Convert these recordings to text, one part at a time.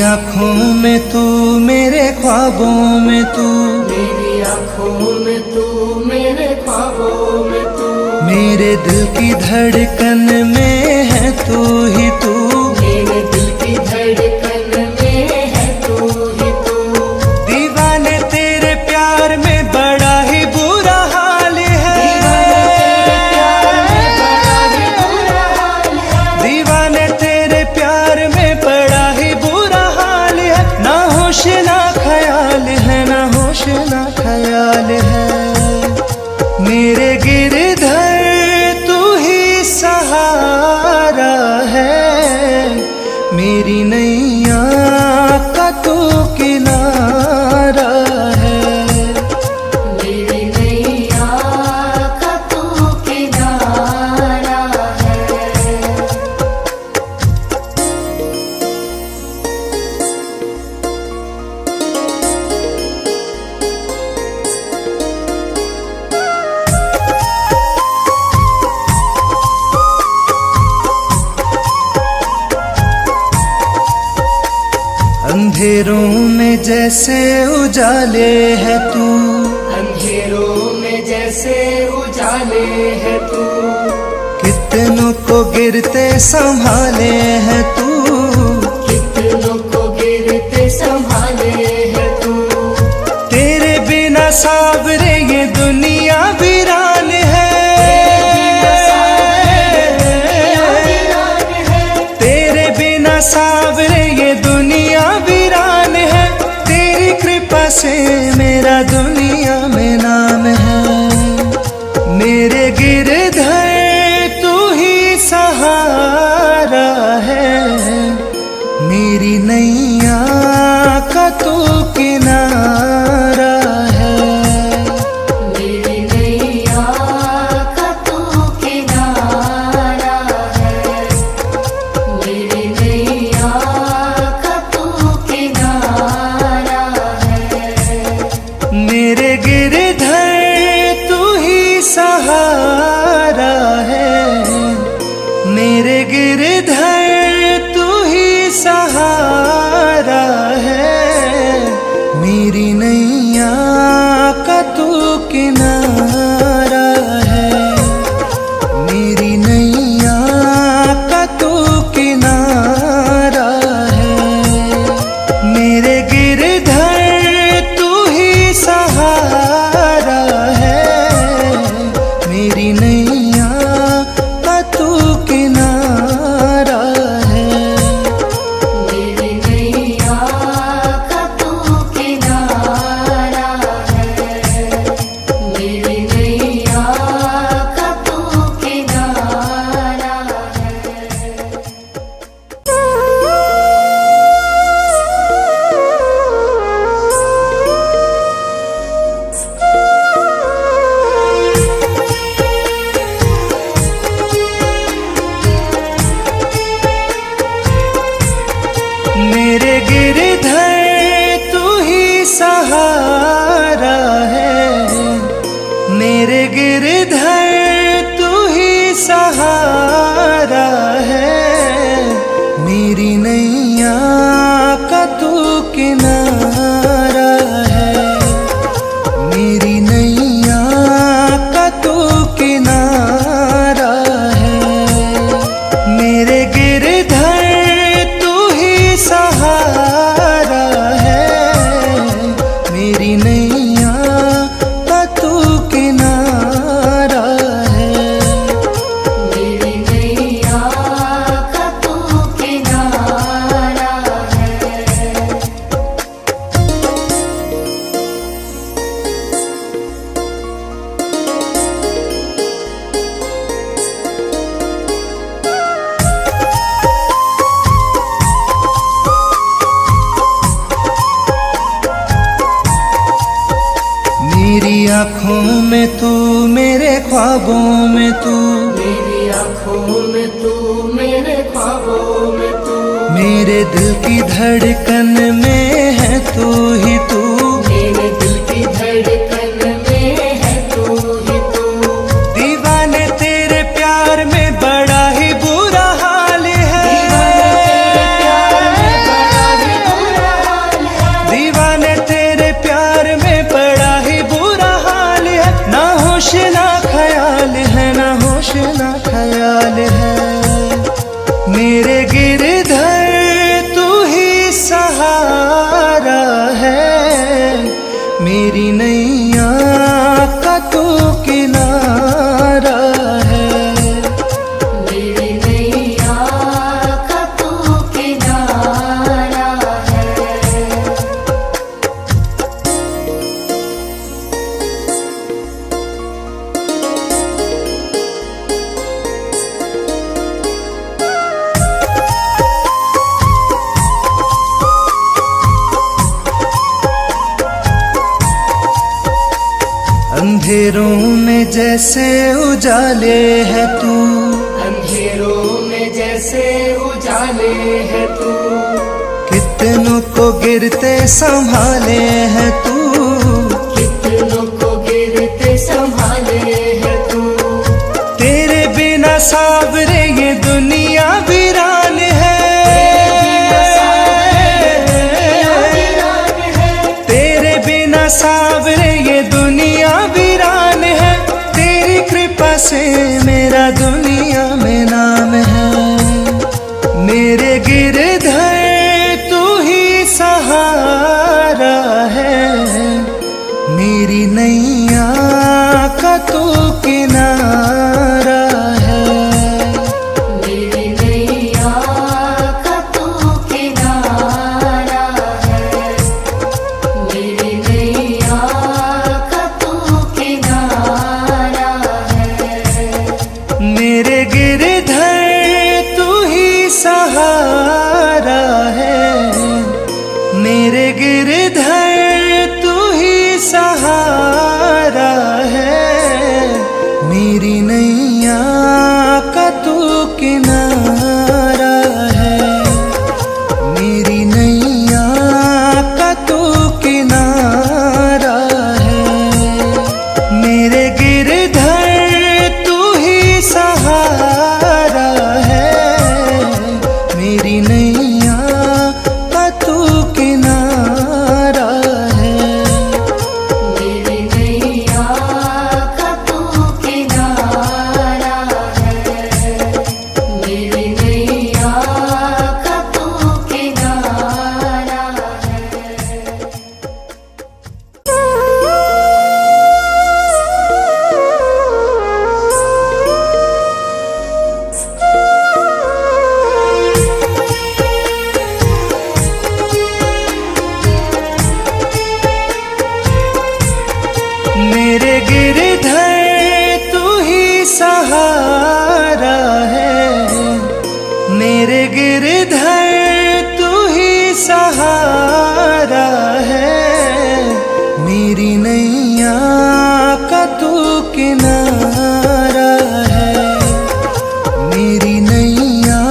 आँखों में तू, मेरे ख्वाबों में तू, मेरी आँखों में तू, मेरे ख्वाबों में तू, मेरे दिल की धड़कन में है तू ही तू, मेरे दिल की धड़कन में है तू ही तू। दीवाने तेरे प्यार में बड़ा ही बुरा हाल है, दीवाने तेरे प्यार में बड़ा ही बुरा हाल है। ना होश ना ख्याल है, ना होश ना ख्याल है। मेरे गिरधर तू ही सहारा है, मेरी नैया का तू किनारा है, मेरी नैया का तू किनारा है। अंधेरों में जैसे उजाले है तू, अंधेरों में जैसे उजाले है तू, कितनों को गिरते संभाले है तू, कितनों को गिरते संभाले है तू। तेरे बिना सावरे ये दुनिया वीरान है, तेरे बिना सावरे ये दुनिया वीरान है। तेरी कृपा से मेरा दुनिया में नाम है, मेरे गिरधर तू ही सहारा है, मेरी नैया का तू किनारा है, मेरी नैया का तू किनारा है, मेरी नैया का तू किनारा है। मेरे गिरधर तू ही सहारा है, मेरे गिरधर तू ही सहारा है, मेरी नैया का तू किनारा है, मेरी नैया का तू किनारा है। मेरे गिरधर तू ही सहारा है, मेरी नैया का तू किनारा है, मेरी नैया का तू किनारा है, मेरी नैया का तू किनारा है। मेरे गिरधर तू ही सहारा है, मेरे गिरधर तू ही सहारा है, मेरी नैया का तू किनारा है, मेरी नैया का तू किनारा है। मेरे गिरधर तू ही सहारा है, मेरी नैया का तू किनारा है, मेरी नैया का तू किनारा है। मेरी आँखों में तू, मेरे ख्वाबों में तू, मेरी आँखों में तू, मेरे ख्वाबों में तू, मेरे दिल की धड़कन में है तू ही तू, मेरे दिल की धड़कन में है तू ही तू। दीवाने तेरे प्यार में बड़ा ही बुरा हाल है, दीवाने तेरे प्यार में बड़ा ही बुरा ख्याल है, ना होश ना ख्याल है। मेरे गिरधर तू ही सहारा है, मेरी नैया का तू किनारा है। मेरी नैया का तू किनारा है। अंधेरों में जैसे उजाले है तू, अंधेरों में जैसे उजाले है तू, कितनों को गिरते संभाले है तू। कितनों को गिरते संभाले है तू। तेरे बिना सावरे ये दुनिया वीरान है, तेरे बिना सावरे ये दुनिया वीरान है। तेरी कृपा से मेरा दुनिया में नाम है। मेरे गिरधर तू ही सहारा है, मेरी नैया का तू किनारा है। मेरी नैया का तू किनारा है। मेरी नैया का तू किनारा है। मेरे गिरधर तू ही सहारा है, मेरे गिरधर तू ही सहारा है। मेरी नैया का तू किनारा है, मेरी नैया का तू किनारा है। मेरे गिरधर तू ही सहारा है, मेरी नैया का तू किनारा है। मेरी नैया का तू किनारा है। मेरी नैया का तू किनारा है। मेरे गिरधर तू ही सहारा है, मेरे गिरधर तू ही सहारा है। मेरी नैया का तू किनारा है, मेरी नैया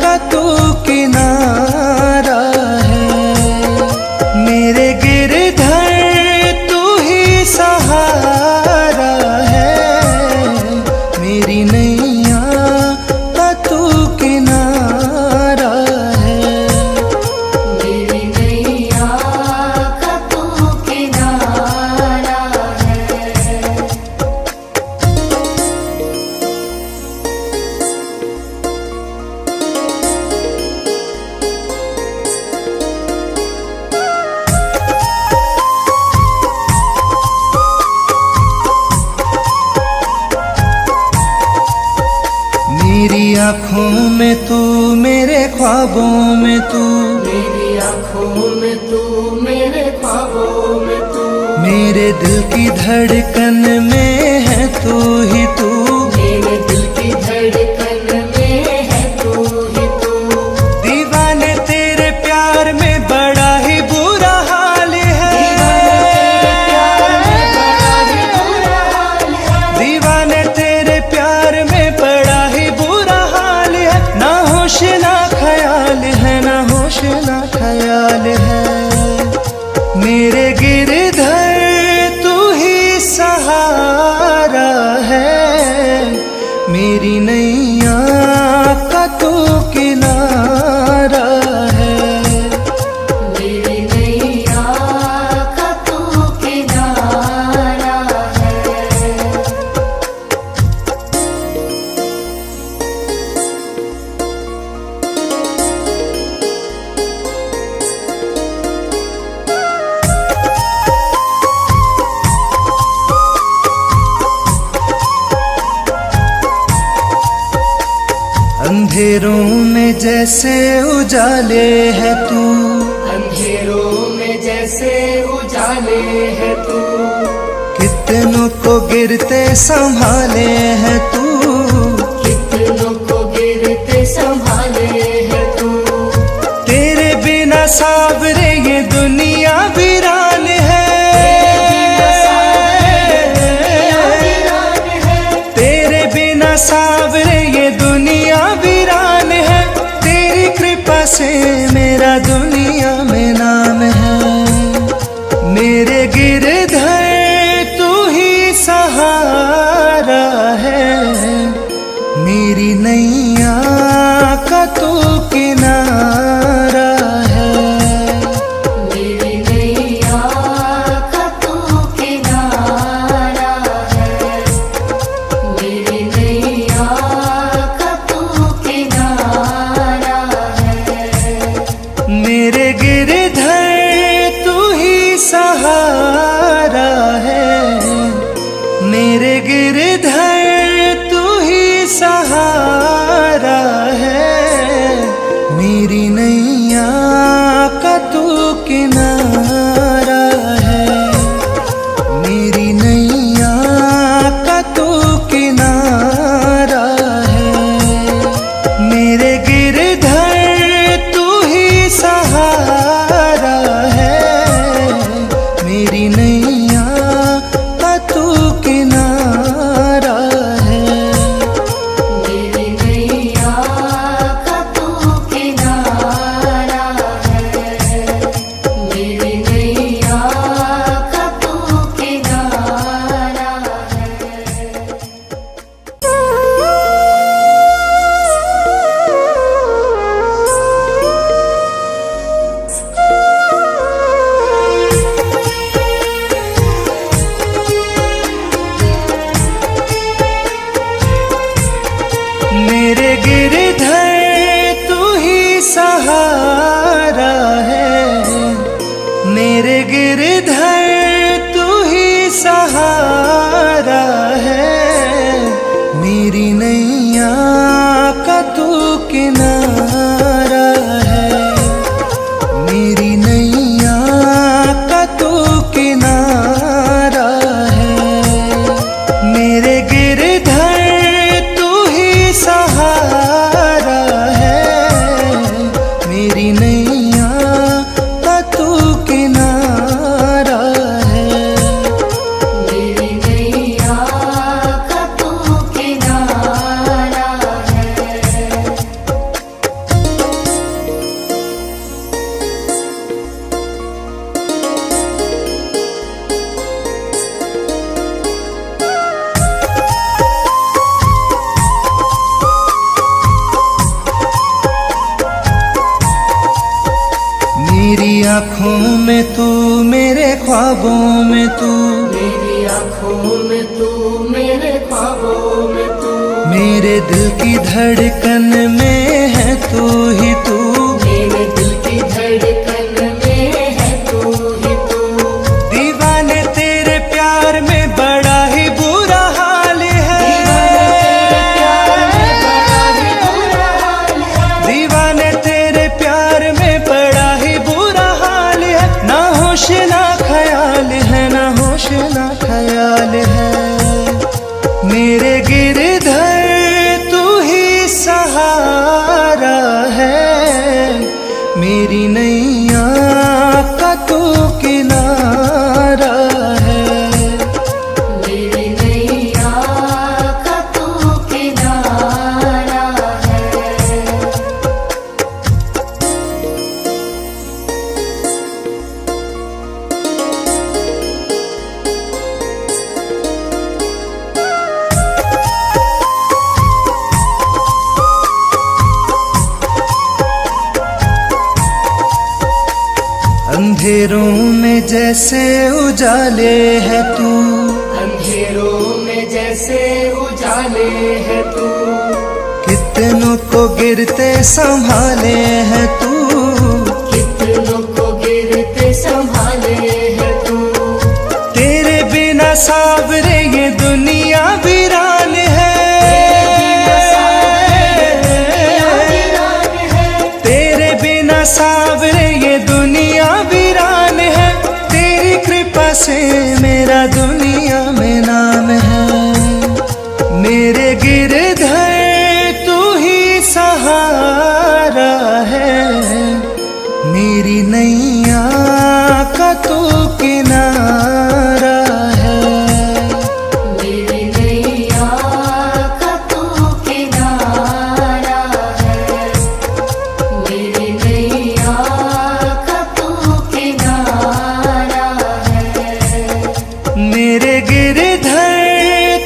का तू किनारा है। मेरे गिरधर तू ही सहारा है, मेरी नैया का तू किनारा है। मेरी नैया का तू किनारा है। मेरी आँखों में तू, मेरे ख्वाबों में तू, मेरी आँखों में तू, मेरे ख्वाबों में तू, मेरे दिल की धड़कन में है तू ही तू। मेरे दिल की धड़कन में है तू ही तू। दीवाने तेरे प्यार में बड़ा ही बुरा हाल है, दीवाने तेरे प्यार में बड़ा ही बुरा हाल है। ना होश ना ख्याल है, ना होश ना ख्याल है। मेरे गिरधर तू ही सहारा है, मेरी नैया का तू किनारा है। मेरी नैया का तू किनारा है। अंधेरों में जैसे उजाले है तू, अंधेरों में जैसे उजाले है तू, कितनों को गिरते संभाले है तू, कितनों को गिरते संभाले है तू। तेरे बिना सावरे ये दुनिया वीरान है, तेरे बिना सावरे ये दुनिया वीरान है। तेरी कृपा से मेरा दुनिया में नाम है, मेरे गिरधर तू ही सहारा है, मेरी नैया का तू किनारा है, मेरी नैया का तू किनारा है, मेरी नैया का तू किनारा है। मेरे गिरधर तू ही सहारा है, मेरे गिरधर तू ही सहारा है, मेरी नैया का तू किनारा है, मेरी नैया का तू किनारा है, मेरे गिरधर तू ही सहारा है, मेरी नैया का तू किनारा है। मेरी नैया का तू किनारा है, मेरी नैया का तू किनारा मेरे गिरधर तू ही सहारा है, मेरे गिरधर तू ही सहारा है, मेरी नैया का तू किनारा है, मेरी नैया का तू किनारा है, मेरे गिरधर तू ही सहारा है, मेरी नैया का तू किनारा है। मेरी नैया का तू किनारा है। मेरी आँखों में तू, मेरे ख्वाबों में तू, मेरी आँखों में तू, मेरे ख्वाबों में तू, मेरे दिल की धड़कन में है तू ही तू, मेरे दिल की धड़कन में है तू ही तू। दीवाने तेरे प्यार में बड़ा ही बुरा हाल है, दीवाने तेरे प्यार में बड़ा ही बुरा हाल है, ना होश ना ख्याल है, ना होश ना ख्याल है, मेरे गिरधर तू ही सहारा है, मेरी नैया का तू किनारा है, मेरी नैया का तू किनारा है। अंधेरों में जैसे उजाले है तू, अंधेरों में जैसे उजाले है तू, कितनों को गिरते संभाले है तू, कितनों को गिरते संभाले है तू। तेरे बिना सावरे ये दुनिया वीरान है, से मेरा दुनिया में नाम है। मेरे गिरधर तू ही सहारा है, मेरी नैया का तू किनारा है। मेरी नैया का तू किनारा है, मेरी नैया का तू किनारा है। मेरे गिरधर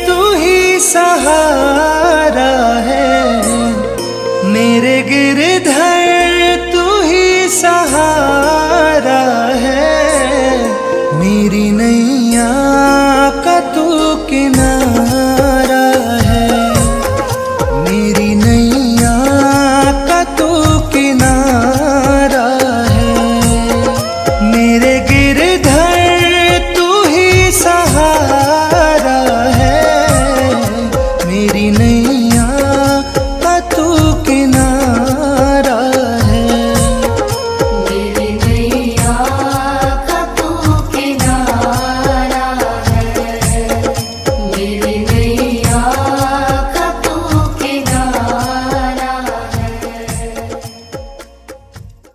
तू ही सहारा है, मेरे गिरधर तू ही सहारा है, मेरी नैया का तू किनारा है, मेरी नैया का तू किनारा है। मेरे गिरधर तू ही सहारा है, मेरी नैया